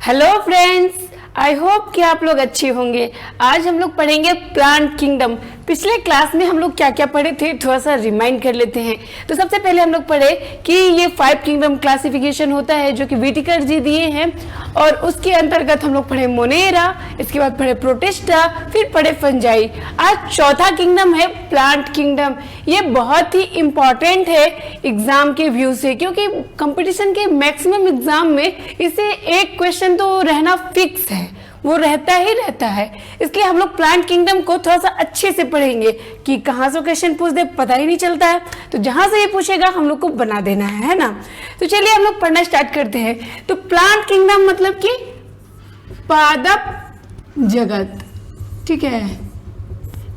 Hello friends, I hope कि आप लोग अच्छे होंगे। आज हम लोग पढ़ेंगे प्लांट किंगडम। पिछले क्लास में हम लोग क्या क्या पढ़े थे थोड़ा सा रिमाइंड कर लेते हैं। तो सबसे पहले हम लोग पढ़े कि ये 5 किंगडम क्लासिफिकेशन होता है जो कि व्हिटेकर जी दिए हैं, और उसके अंतर्गत हम लोग पढ़े मोनेरा, इसके बाद पढ़े प्रोटिस्टा, फिर पढ़े फंजाई। आज चौथा किंगडम है प्लांट किंगडम। ये बहुत ही इंपॉर्टेंट है एग्जाम के व्यू से, क्योंकि कंपटीशन के मैक्सिमम एग्जाम में इसे एक क्वेश्चन तो रहना फिक्स है, वो रहता ही रहता है। इसलिए हम लोग प्लांट किंगडम को थोड़ा सा अच्छे से पढ़ेंगे कि कहाँ से क्वेश्चन पूछ दे पता ही नहीं चलता है। तो जहां से ये पूछेगा हम लोग को बना देना है ना। तो चलिए हम लोग पढ़ना स्टार्ट करते हैं। तो प्लांट किंगडम मतलब कि पादप जगत, ठीक है।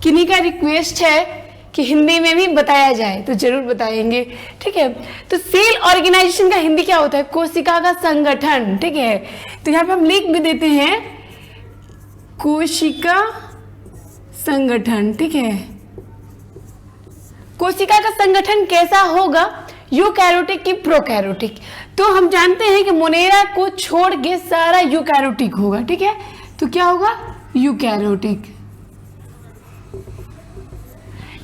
किन्हीं का रिक्वेस्ट है कि हिंदी में भी बताया जाए तो जरूर बताएंगे, ठीक है। तो सेल ऑर्गेनाइजेशन का हिंदी क्या होता है? कोशिका का संगठन, ठीक है। तो यहाँ पे हम लिख भी देते हैं कोशिका संगठन, ठीक है। कोशिका का संगठन कैसा होगा? यूकैरियोटिक की प्रोकैरियोटिक? तो हम जानते हैं कि मोनेरा को छोड़ के सारा यूकैरियोटिक होगा, ठीक है। तो क्या होगा? यूकैरियोटिक।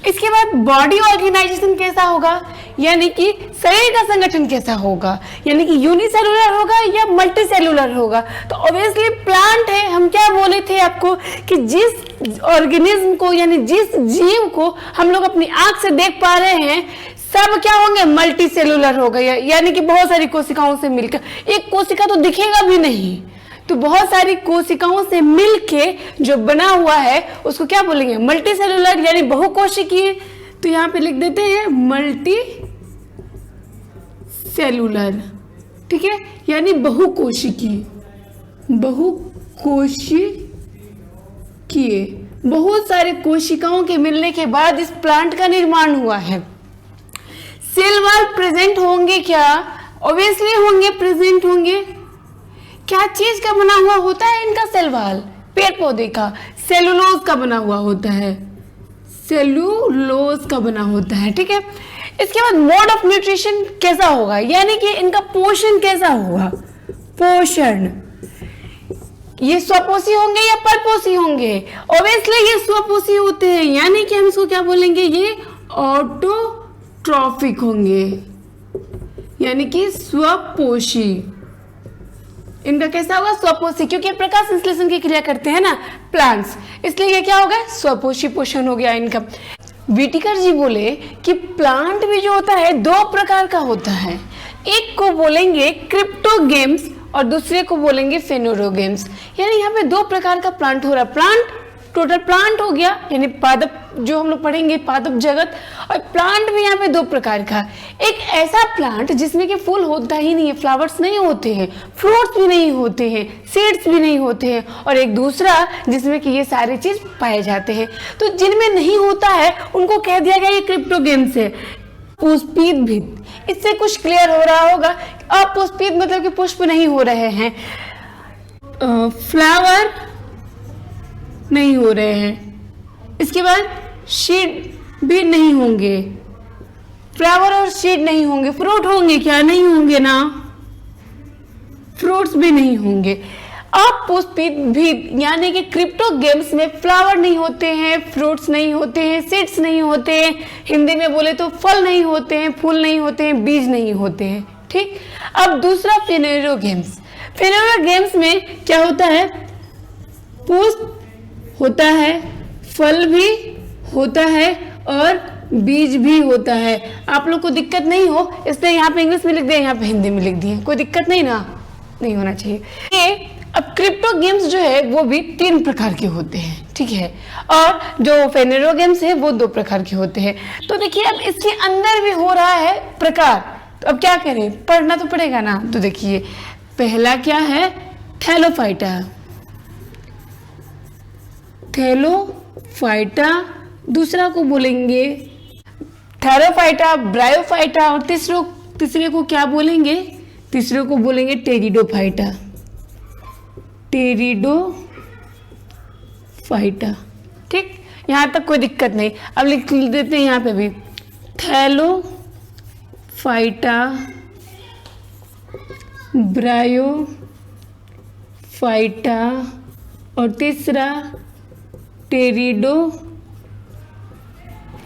इसके बाद बॉडी ऑर्गेनाइजेशन कैसा होगा, यानी कि शरीर का संगठन कैसा होगा, यानी कि यूनिसेलुलर होगा या मल्टी सेलुलर होगा। तो ऑब्वियसली प्लांट है। हम क्या बोले थे आपको कि जिस ऑर्गेनिज्म को यानी जिस जीव को हम लोग अपनी आंख से देख पा रहे हैं सब क्या होंगे? मल्टी सेलुलर होगा, यानी कि बहुत सारी कोशिकाओं से मिलकर। एक कोशिका तो दिखेगा भी नहीं, तो बहुत सारी कोशिकाओं से मिलके जो बना हुआ है उसको क्या बोलेंगे? मल्टी सेलुलर यानी बहुकोशिकीय। तो यहां पे लिख देते हैं मल्टी सेलुलर, ठीक है, यानी बहुकोशिकीय। बहुत सारे कोशिकाओं के मिलने के बाद इस प्लांट का निर्माण हुआ है। सेल वॉल प्रेजेंट होंगे क्या? ऑब्वियसली होंगे, प्रेजेंट होंगे। क्या चीज का बना हुआ होता है इनका सेल वॉल? पेड़ पौधे का सेलुलोज का बना हुआ होता है, सेलुलोज का बना होता है, ठीक है। इसके बाद मोड ऑफ न्यूट्रिशन कैसा होगा, यानी कि इनका पोषण कैसा होगा? पोषण ये स्वपोषी होंगे या परपोषी होंगे? ऑब्वियसली ये स्वपोषी होते हैं, यानी कि हम इसको क्या बोलेंगे? ये ऑटोट्रॉफिक होंगे, यानी कि स्वपोषी। इनका कैसा होगा? स्वपोषी, क्योंकि प्रकाश संश्लेषण की क्रिया करते हैं ना प्लांट्स, इसलिए ये क्या होगा? स्वपोषी पोषण हो गया इनका। व्हिटेकर जी बोले कि प्लांट भी जो होता है 2 प्रकार का होता है। एक को बोलेंगे क्रिप्टोगेम्स और दूसरे को बोलेंगे फेनोरोगेम्स। यानी यहाँ पे 2 प्रकार का प्लांट हो रहा है। प्लांट टोटल प्लांट हो गया, यानी पादप जो हम लोग पढ़ेंगे पादप जगत, और प्लांट भी यहाँ पे 2 प्रकार का। एक ऐसा प्लांट जिसमें कि फूल होता ही नहीं है, फ्लावर्स नहीं होते हैं, फ्रूट्स भी नहीं होते हैं, सीड्स भी नहीं होते हैं, और एक दूसरा जिसमें कि ये सारी चीज पाए जाते हैं। तो जिनमें नहीं होता है उनको कह दिया गया ये क्रिप्टोगेम्स है। पुष्पित भित्त, इससे कुछ क्लियर हो रहा होगा। अपुष्पित मतलब कि पुष्प नहीं हो रहे हैं, फ्लावर नहीं हो रहे हैं। इसके बाद सीड भी नहीं होंगे, फ्लावर और सीड नहीं होंगे। फ्रूट होंगे क्या? नहीं होंगे ना, फ्रूट्स भी नहीं होंगे। अपुष्पित भी यानी कि क्रिप्टोगेम्स में फ्लावर नहीं होते हैं, फ्रूट्स नहीं होते हैं, सीड्स नहीं होते हैं, हिंदी में बोले तो फल नहीं होते हैं, फूल नहीं होते हैं, बीज नहीं होते हैं, ठीक। अब दूसरा फेनोरोगेम्स। फेनोरोगेम्स में क्या होता है? पुष्प होता है, फल भी होता है और बीज भी होता है। आप लोग को दिक्कत नहीं हो इसलिए यहाँ पे इंग्लिश में लिख दिया, यहाँ पे हिंदी में लिख दिए, कोई दिक्कत नहीं ना, नहीं होना चाहिए ये। अब क्रिप्टोगेम्स जो है वो भी 3 प्रकार के होते हैं, ठीक है, और जो फेनोरोगेम्स है वो 2 प्रकार के होते हैं। तो देखिए अब इसके अंदर भी हो रहा है प्रकार, तो अब क्या करें? पढ़ना तो पड़ेगा ना। तो देखिए पहला क्या है? Thallophyta, Thallophyta. दूसरा को बोलेंगे थैरोफाइटा, ब्रायोफाइटा, और तीसरे को क्या बोलेंगे? तीसरे को बोलेंगे टेरिडोफाइटा, टेरिडोफाइटा, ठीक। यहां तक कोई दिक्कत नहीं। अब लिख देते हैं यहाँ पे भी थैलोफाइटा, ब्रायोफाइटा, फाइटा और तीसरा टेरिडो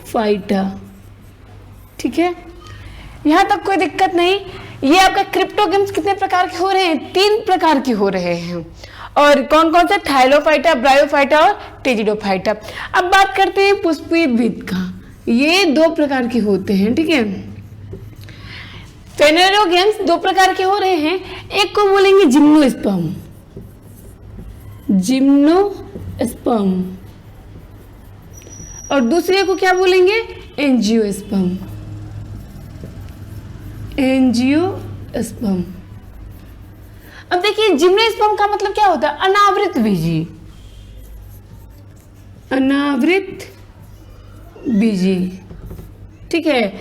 फाइटा। ठीक है, यहाँ तक कोई दिक्कत नहीं। ये आपका क्रिप्टोगेम्स कितने प्रकार के हो रहे हैं? 3 प्रकार के हो रहे हैं। और कौन कौन से? थाइलोफाइटा, ब्रायोफाइटा और टेरिडोफाइटा। अब बात करते हैं पुष्पीरविद का। ये 2 प्रकार के होते हैं। ठीक है, फेनेरोगेम्स 2 प्रकार के हो रहे हैं। एक को बोलेंगे जिम्नोस्पर्म, जिम्नोस्पर्म, और दूसरे को क्या बोलेंगे? Angiosperm, angiosperm. अब देखिए जिम्नोस्पर्म का मतलब क्या होता है? अनावृत बीजी, अनावृत बीजी। ठीक है,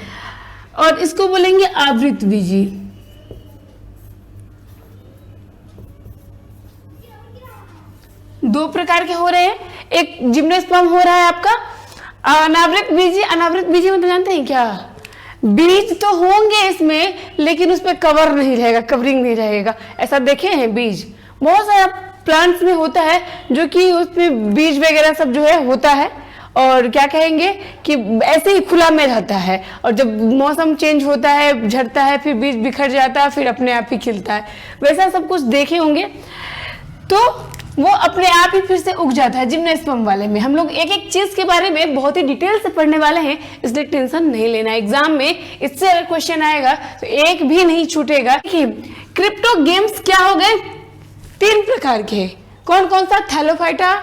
और इसको बोलेंगे आवृत बीजी। दो प्रकार के हो रहे हैं। एक जिम्नोस्पर्म हो रहा है आपका अनावृत बीजी। अनावृत बीजी मतलब जानते हैं क्या? बीज तो होंगे इसमें लेकिन उस पर कवर नहीं रहेगा, कवरिंग नहीं रहेगा। ऐसा देखे हैं बीज बहुत सारा प्लांट्स में होता है जो कि उसमें बीज वगैरह सब जो है होता है, और क्या कहेंगे कि ऐसे ही खुला में रहता है, और जब मौसम चेंज होता है, झड़ता है, फिर बीज बिखर जाता है, फिर अपने आप ही खिलता है। वैसा सब कुछ देखे होंगे। तो वो अपने आप ही फिर से उग जाता है। जिम्नोस्पर्म वाले में हम लोग एक एक चीज के बारे में बहुत ही डिटेल से पढ़ने वाले हैं, इसलिए टेंशन नहीं लेना। एग्जाम में इससे अगर क्वेश्चन आएगा तो एक भी नहीं छूटेगा। क्रिप्टो गेम्स क्या हो गए? 3 प्रकार के। कौन कौन सा? थैलोफाइटा,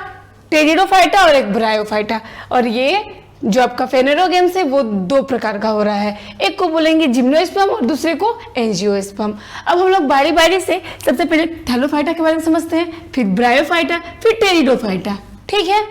टेरिडोफाइटा और एक ब्रायोफाइटा। और ये जो आपका फेनेरोगेम्स है वो 2 प्रकार का हो रहा है। एक को बोलेंगे जिम्नोस्पर्म और दूसरे को एंजियोस्पर्म। अब हम लोग बारी बारी से सबसे पहले थैलोफाइटा के बारे में समझते हैं, फिर ब्रायोफाइटा, फिर टेरिडोफाइटा। ठीक है,